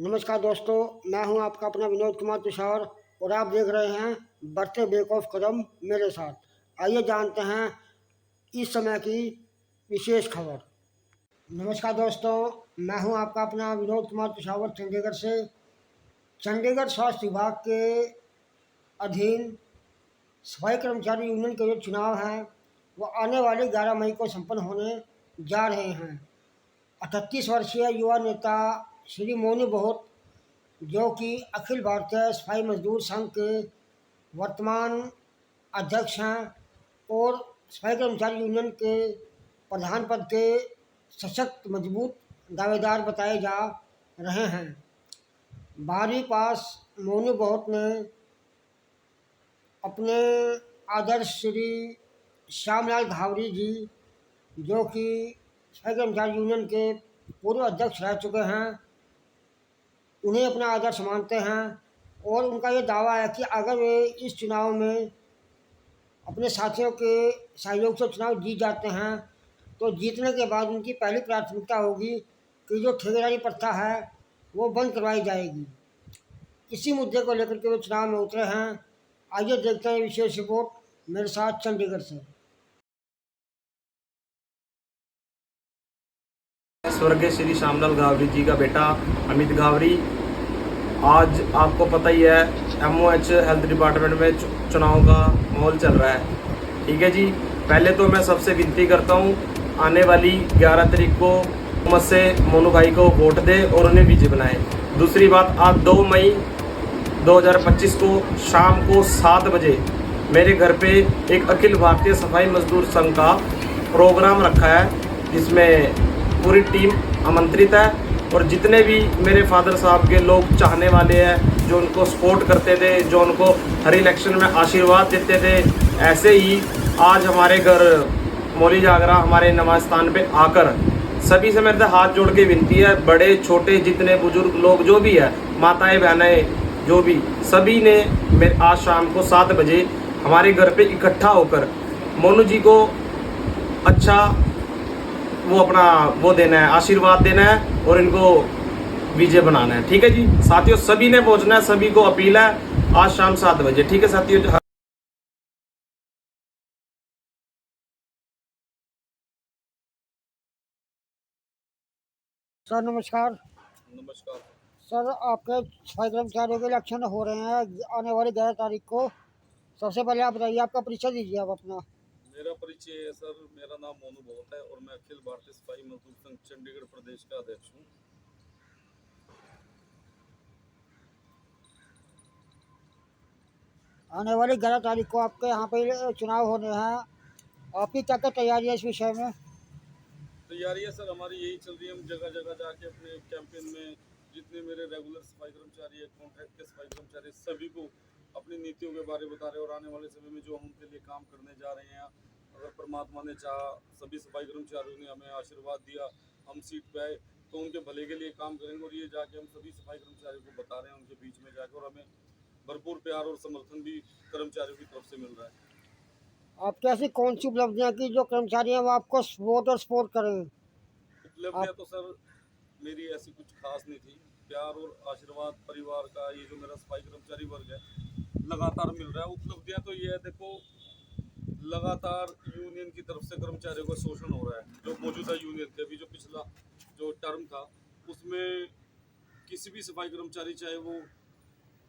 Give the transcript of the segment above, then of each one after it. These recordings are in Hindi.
नमस्कार दोस्तों, मैं हूं आपका अपना विनोद कुमार तुषार और आप देख रहे हैं बढ़ते बेक ऑफ कदम मेरे साथ। आइए जानते हैं इस समय की विशेष खबर। नमस्कार दोस्तों, मैं हूं आपका अपना विनोद कुमार तुषार चंडीगढ़ से। चंडीगढ़ स्वास्थ्य विभाग के अधीन सफाई कर्मचारी यूनियन के जो चुनाव हैं वो आने वाली 11 मई को संपन्न होने जा रहे हैं। 38 वर्षीय युवा नेता श्री मोनू बहुत, जो कि अखिल भारतीय सफाई मजदूर संघ के वर्तमान अध्यक्ष हैं और सफाई कर्मचारी यूनियन के प्रधान पद के सशक्त मजबूत दावेदार बताए जा रहे हैं। बारहवीं पास मोनू बहुत ने अपने आदर्श श्री श्यामलाल घावरी जी, जो कि सफाई कर्मचारी यूनियन के पूर्व अध्यक्ष रह चुके हैं, उन्हें अपना आदर्श मानते हैं और उनका ये दावा है कि अगर वे इस चुनाव में अपने साथियों के सहयोग से चुनाव जीत जाते हैं तो जीतने के बाद उनकी पहली प्राथमिकता होगी कि जो ठेकेदारी प्रथा है वो बंद करवाई जाएगी। इसी मुद्दे को लेकर के वे चुनाव में उतरे हैं। आइए देखते हैं विशेष रिपोर्ट मेरे साथ चंडीगढ़ से। स्वर्गीय श्री श्यामलाल घावरी जी का बेटा अमित घावरी। आज आपको पता ही है MOH हेल्थ डिपार्टमेंट में चुनाव का माहौल चल रहा है। ठीक है जी, पहले तो मैं सबसे विनती करता हूँ आने वाली 11 तारीख को मत से मोनू भाई को वोट दे और उन्हें विजय बनाए। दूसरी बात, आज 2 मई 2025 को शाम को 7 बजे मेरे घर पे एक अखिल भारतीय सफाई मजदूर संघ का प्रोग्राम रखा है, जिसमें पूरी टीम आमंत्रित है और जितने भी मेरे फादर साहब के लोग चाहने वाले हैं, जो उनको सपोर्ट करते थे, जो उनको हर इलेक्शन में आशीर्वाद देते थे, ऐसे ही आज हमारे घर मौली जागरा हमारे नमाज स्थान पे आकर सभी से मेरे हाथ जोड़ के विनती है, बड़े छोटे जितने बुजुर्ग लोग जो भी है, माताएं बहनें जो भी, सभी ने मेरे आज शाम को 7 बजे हमारे घर पे इकट्ठा होकर मोनू जी को अच्छा वो अपना वो देना है, आशीर्वाद देना है और इनको विजय बनाना है। ठीक है जी साथियों, सभी ने पहुंचना है, सभी को अपील है आज शाम 7 बजे। ठीक है साथियों। सर नमस्कार। नमस्कार सर, आपके सफाई कर्मचारियों के इलेक्शन हो रहे हैं आने वाली 11 तारीख को। सबसे पहले आप बताइए, आपका परिचय दीजिए आप अपना। मेरा परिचय है सर, मेरा नाम मोनू बहुत है और मैं अखिल भारतीय सफाई मजदूर संघ चंडीगढ़ प्रदेश का अध्यक्ष हूँ। आने वाली 11 तारीख को आपके यहाँ पे चुनाव होने हैं, आपकी क्या क्या तैयारी है इस विषय में? तैयारियाँ सर हमारी यही चल रही है, हम जगह जगह जाके अपने कैंपेन में जितने मेरे रेगुलर सफाई कर्मचारी है, कॉन्ट्रैक्ट के सफाई कर्मचारी, सभी को अपनी नीतियों के बारे में बता रहे हैं और आने वाले समय में जो हम उनके लिए काम करने जा रहे हैं, अगर परमात्मा ने चाहा, सभी सफाई कर्मचारियों ने हमें आशीर्वाद दिया, हम सीट पे आए तो उनके भले के लिए काम करेंगे और ये जाके हम सभी सफाई कर्मचारियों को बता रहे हैं उनके बीच में जाकर, और हमें भरपूर प्यार और समर्थन भी कर्मचारियों की तरफ से मिल रहा है। आपकी ऐसी कौन सी उपलब्धियाँ की जो कर्मचारी हैं वो आपको वोट और सपोर्ट करें? उपलब्धियाँ तो सर मेरी ऐसी कुछ खास नहीं थी, प्यार और आशीर्वाद परिवार का, ये जो मेरा सफाई कर्मचारी वर्ग है लगातार मिल रहा है। उपलब्धियाँ तो ये है, देखो लगातार यूनियन की तरफ से कर्मचारियों का शोषण हो रहा है। जो मौजूदा यूनियन थे, अभी जो पिछला जो टर्म था उसमें किसी भी सफाई कर्मचारी, चाहे वो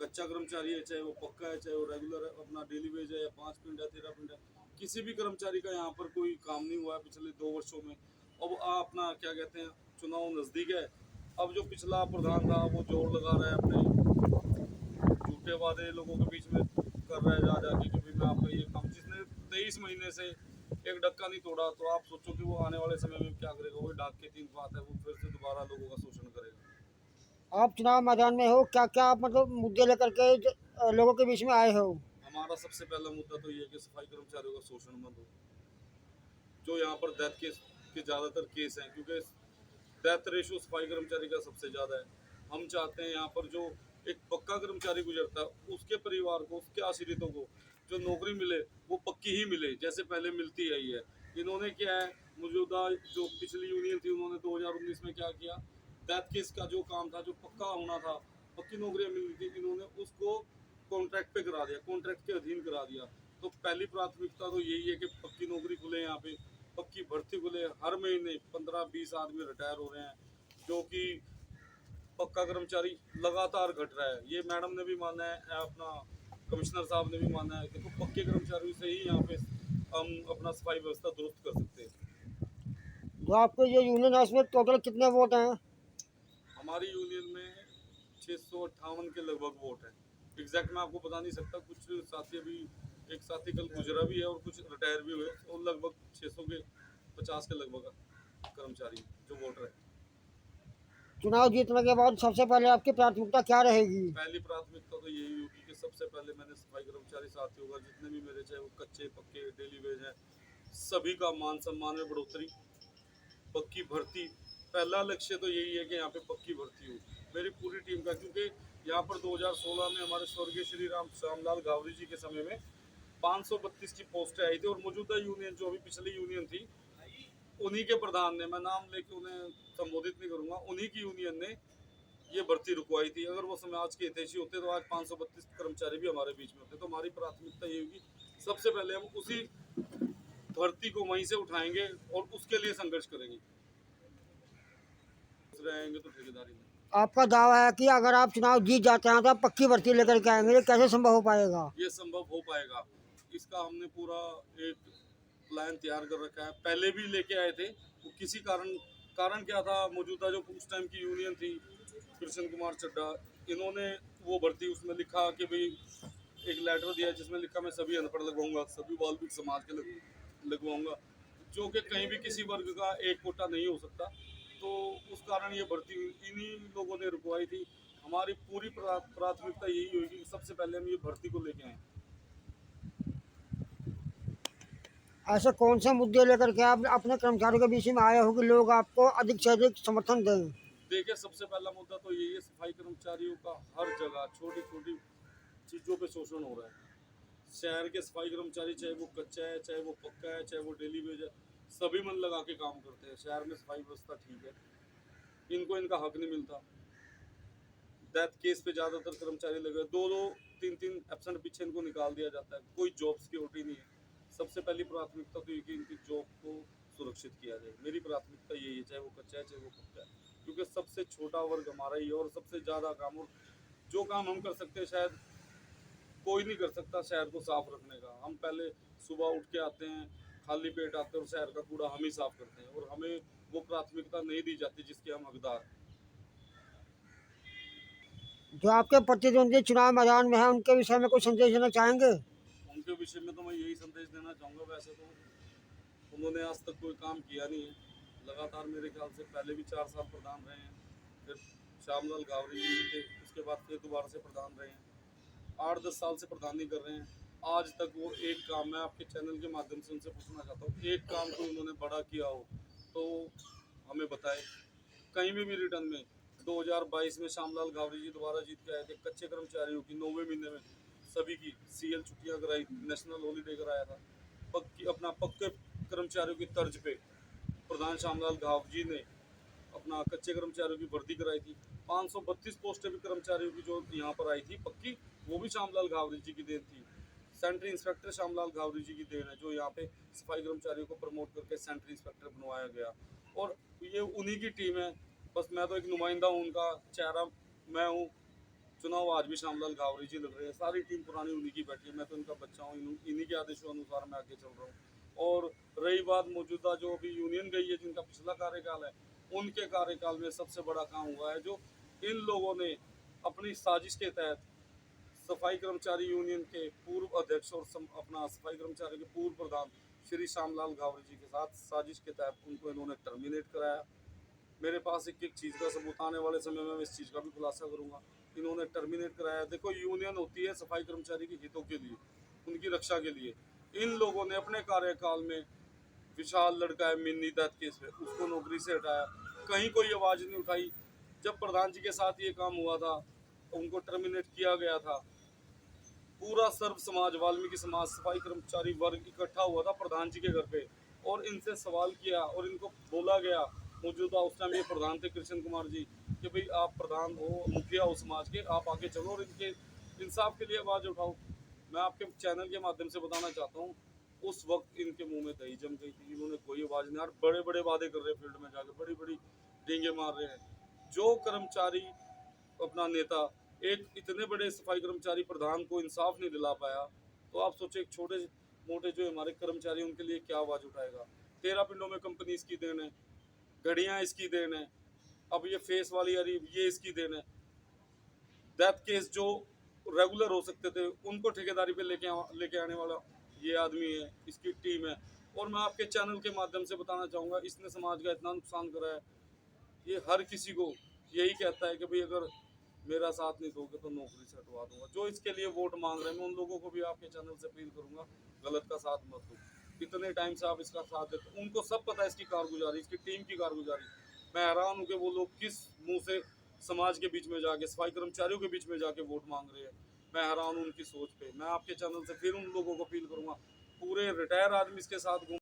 कच्चा कर्मचारी है, चाहे वो पक्का है, चाहे वो रेगुलर है, अपना डेली वेज है या 5 मिनट है 13 मिनट है, किसी भी कर्मचारी का यहाँ पर कोई काम नहीं हुआ है पिछले 2 वर्षों में। अब अपना क्या कहते हैं, चुनाव नज़दीक है, अब जो पिछला प्रधान था वो जोर लगा रहा है, अपने झूठे वादे लोगों के बीच में कर रहा है जा जाके कि भाई मैं आपका ये काम, जिसने 23 महीने से एक डक्का नहीं तोड़ा, तो आप सोचो कि वो आने वाले समय में क्या करेगा। वो डाक के 3 बात है, वो फिर से दोबारा लोगों का शोषण करेगा। आप चुनाव मैदान में हो, क्या क्या आप मतलब मुद्दे लेकर के लोगों के बीच में आए हो? हमारा सबसे पहला मुद्दा तो ये है कि सफाई कर्मचारियों का शोषण मत हो। जो यहाँ पर डेथ के ज़्यादातर केस हैं, क्योंकि डेथ रेशो सफाई कर्मचारी का सबसे ज़्यादा है। हम चाहते हैं यहाँ पर जो एक पक्का कर्मचारी गुजरता है उसके परिवार को, उसके आश्रितों को जो नौकरी मिले वो पक्की ही मिले, जैसे पहले मिलती है। इन्होंने क्या है, मौजूदा जो पिछली यूनियन थी उन्होंने 2019 में क्या किया, डेथ केस का जो काम था, जो पक्का होना था, पक्की नौकरियां मिलनी थी, इन्होंने उसको कॉन्ट्रैक्ट पे करा दिया, कॉन्ट्रैक्ट के अधीन करा दिया। तो पहली प्राथमिकता तो यही है कि पक्की नौकरी खुले, यहाँ पे पक्की भर्ती खुले। हर महीने 15-20 आदमी रिटायर हो रहे हैं, जो कि पक्का कर्मचारी लगातार घट रहा है। ये मैडम ने भी माना है, अपना कमिश्नर साहब ने भी माना है। देखो पक्के कर्मचारियों से ही यहाँ पे हम अपना सफाई व्यवस्था दुरुस्त कर सकते हैं। जो आपके ये यूनियन है उसमें टोटल कितने वोट हैं? हमारी यूनियन में 658 के लगभग वोट है। एग्जैक्ट मैं आपको बता नहीं सकता, कुछ साथी अभी, एक साथी कल गुजरा भी है और कुछ रिटायर भी हुए, और लगभग 600 के 50 के लगभग कर्मचारी जो वोटर है। चुनाव जीतने के बाद सबसे पहले आपकी प्राथमिकता क्या रहेगी? पहली प्राथमिकता तो यही होगी कि सबसे पहले मैंने सफाई कर्मचारी साथियों का, जितने भी मेरे, चाहे वो कच्चे पक्के डेली वेज हैं, सभी का मान सम्मान में बढ़ोतरी, पक्की भर्ती। पहला लक्ष्य तो यही है कि यहाँ पे पक्की भर्ती हो मेरी पूरी टीम का, क्योंकि यहाँ पर 2016 में हमारे स्वर्गीय श्री राम श्यामलाल गावरी जी के समय में 532 की पोस्टें आई थी, और मौजूदा यूनियन जो अभी पिछली यूनियन थी, उन्हीं के प्रधान ने, मैं नाम लेके उन्हें संबोधित नहीं करूंगा, उन्हीं की यूनियन ने ये भर्ती रुकवाई थी। अगर वो समाज के हितैषी होते तो आज 532 कर्मचारी भी हमारे बीच में होते। तो हमारी प्राथमिकता ये होगी, सबसे पहले हम उसी भर्ती को वहीं से उठाएंगे और उसके लिए संघर्ष करेंगे। रहेंगे तो ठेकेदारी में। आपका दावा है कि अगर आप चुनाव जीत जाते हैं तो आप पक्की भर्ती लेकर के आएंगे, ये कैसे संभव हो पाएगा? ये संभव हो पाएगा, इसका हमने पूरा एक प्लान तैयार कर रखा है। पहले भी लेके आए थे, वो किसी कारण क्या था, मौजूदा जो उस टाइम की यूनियन थी, कृष्ण कुमार चड्डा, इन्होंने वो भर्ती, उसमें लिखा कि भाई एक लेटर दिया जिसमें लिखा मैं सभी अनपढ़ लगवाऊंगा, सभी बालविक समाज के लगवाऊंगा, जो कि कहीं भी किसी वर्ग का एक कोटा नहीं हो सकता। तो उस कारण ये भर्ती इन्हीं लोगों ने रुकवाई थी। हमारी पूरी प्राथमिकता यही होगी कि सबसे पहले हम ये भर्ती को लेके आए। ऐसे कौन से मुद्दे लेकर के आप अपने कर्मचारियों के बीच में आए हो कि लोग आपको अधिक से अधिक समर्थन दें? देखिए, सबसे पहला मुद्दा तो यही है, सफाई कर्मचारियों का हर जगह छोटी छोटी चीज़ों पे शोषण हो रहा है। शहर के सफाई कर्मचारी, चाहे वो कच्चा है, चाहे वो पक्का है, चाहे वो डेली वेज है, सभी मन लगा के काम करते हैं। शहर में सफाई व्यवस्था ठीक है, इनको इनका हक नहीं मिलता। डेथ केस पे ज़्यादातर कर्मचारी लगे, 2-2, 3-3 एब्सेंट पीछे इनको निकाल दिया जाता है, कोई जॉब सिक्योरिटी नहीं है। सबसे पहली प्राथमिकता तो ये कि इनकी जॉब को सुरक्षित किया जाए। मेरी प्राथमिकता यही है, चाहे वो कच्चा है, चाहे वो पक्का है, क्योंकि सबसे छोटा वर्ग हमारा ही है और सबसे ज़्यादा काम, और जो काम हम कर सकते हैं शायद कोई नहीं कर सकता शहर को साफ रखने का। हम पहले सुबह उठ के आते हैं, खाली पेट आते हैं और शहर का कूड़ा हम ही साफ करते हैं, और हमें वो प्राथमिकता नहीं दी जाती जिसके हम हकदार हैं। जो आपके प्रतिद्वंदी चुनाव मैदान में है उनके विषय में कुछ संदेश देना चाहेंगे? उनके विषय में तो मैं यही संदेश देना चाहूँगा, वैसे तो उन्होंने आज तक कोई काम किया नहीं है। लगातार मेरे ख्याल से पहले भी 4 साल प्रधान रहे हैं, फिर श्यामलाल गावरी जी थे, उसके बाद फिर दोबारा से प्रधान रहे हैं, 8-10 साल से प्रधानी कर रहे हैं। आज तक वो एक काम, मैं आपके चैनल के माध्यम से उनसे पूछना चाहता हूँ, एक काम को उन्होंने बड़ा किया हो तो हमें बताए। कहीं भी रिटर्न में 2022 में श्यामलाल गावरी जी दोबारा जीत के आए थे, कच्चे कर्मचारियों की 9वें महीने में सभी की CL छुट्टियां कराई, नेशनल हॉलीडे कराया था। पक्के कर्मचारियों की तर्ज पे प्रधान श्यामलाल गावरी जी ने अपना कच्चे कर्मचारियों की भर्ती कराई थी। 532 पोस्टें भी कर्मचारियों की जो यहाँ पर आई थी पक्की, वो भी श्यामलाल गावरी जी की देन थी। सेंट्री इंस्पेक्टर श्यामलाल गावरी जी की देन है, जो यहाँ पे सफाई कर्मचारियों को प्रमोट करके सेंट्री इंस्पेक्टर बनवाया गया, और ये उन्हीं की टीम है। बस मैं तो एक नुमाइंदा हूँ, उनका चेहरा मैं हूँ। चुनाव आज भी श्यामलाल गावरी जी लग रहे हैं, सारी टीम पुरानी उन्हीं की बैठी है, मैं तो इनका बच्चा हूँ, इन्हीं के आदेशों अनुसार मैं आगे चल रहा हूँ। और रही बात मौजूदा जो अभी यूनियन गई है, जिनका पिछला कार्यकाल है, उनके कार्यकाल में सबसे बड़ा काम हुआ है, जो इन लोगों ने अपनी साजिश के तहत सफाई कर्मचारी यूनियन के पूर्व अध्यक्ष और अपना सफाई कर्मचारी के पूर्व प्रधान श्री श्यामलाल गावरी जी के साथ साजिश के तहत उनको इन्होंने टर्मिनेट कराया। मेरे पास एक चीज़ का सबूत आने वाले समय में मैं इस चीज़ का भी खुलासा करूंगा। इन्होंने टर्मिनेट कराया। देखो, यूनियन होती है सफाई कर्मचारी के हितों के लिए, उनकी रक्षा के लिए। इन लोगों ने अपने कार्यकाल में विशाल लड़का है मिन्नी डेथ केस में, उसको नौकरी से हटाया, कहीं कोई आवाज़ नहीं उठाई। जब प्रधान जी के साथ ये काम हुआ था, उनको टर्मिनेट किया गया था। पूरा सर्व समाज, वाल्मीकि समाज, सफाई कर्मचारी वर्ग इकट्ठा हुआ था प्रधान जी के घर पे, और इनसे सवाल किया और इनको बोला गया मौजूदा उस टाइम ये प्रधान थे कृष्ण कुमार जी कि भाई आप प्रधान हो, मुखिया हो समाज के, आप आगे चलो और इनके इंसाफ के लिए आवाज़ उठाओ। मैं आपके चैनल के माध्यम से बताना चाहता हूँ, उस वक्त इनके मुंह में दही जम गई थी, इन्होंने कोई आवाज़ नहीं, और बड़े बड़े वादे कर रहे हैं, फील्ड में जाके बड़ी बड़ी डींगे मार रहे हैं। जो कर्मचारी अपना नेता एक इतने बड़े सफाई कर्मचारी प्रधान को इंसाफ नहीं दिला पाया, तो आप सोचो एक छोटे मोटे जो हमारे कर्मचारी उनके लिए क्या आवाज़ उठाएगा। 13 पिंडों में कंपनी इसकी देन है, घड़ियाँ इसकी देन है, अब ये फेस वाली आ रही ये इसकी देन है। डेथ केस जो रेगुलर हो सकते थे उनको ठेकेदारी पे लेके आने वाला ये आदमी है, इसकी टीम है। और मैं आपके चैनल के माध्यम से बताना चाहूँगा, इसने समाज का इतना नुकसान करा है, ये हर किसी को यही कहता है कि भाई अगर मेरा साथ नहीं दोगे तो नौकरी से हटवा दूंगा। जो इसके लिए वोट मांग रहे हैं, मैं उन लोगों को भी आपके चैनल से अपील करूंगा, गलत का साथ मत दो। इतने टाइम से आप इसका साथ देते, उनको सब पता है इसकी कारगुजारी, इसकी टीम की कारगुजारी। मैं हैरान हूँ कि वो लोग किस मुंह से समाज के बीच में जाके, सफाई कर्मचारियों के बीच में जाके वोट मांग रहे हैं। मैं हैरान हूँ उनकी सोच पे। मैं आपके चैनल से फिर उन लोगों को अपील करूंगा, पूरे रिटायर आदमी इसके साथ घूम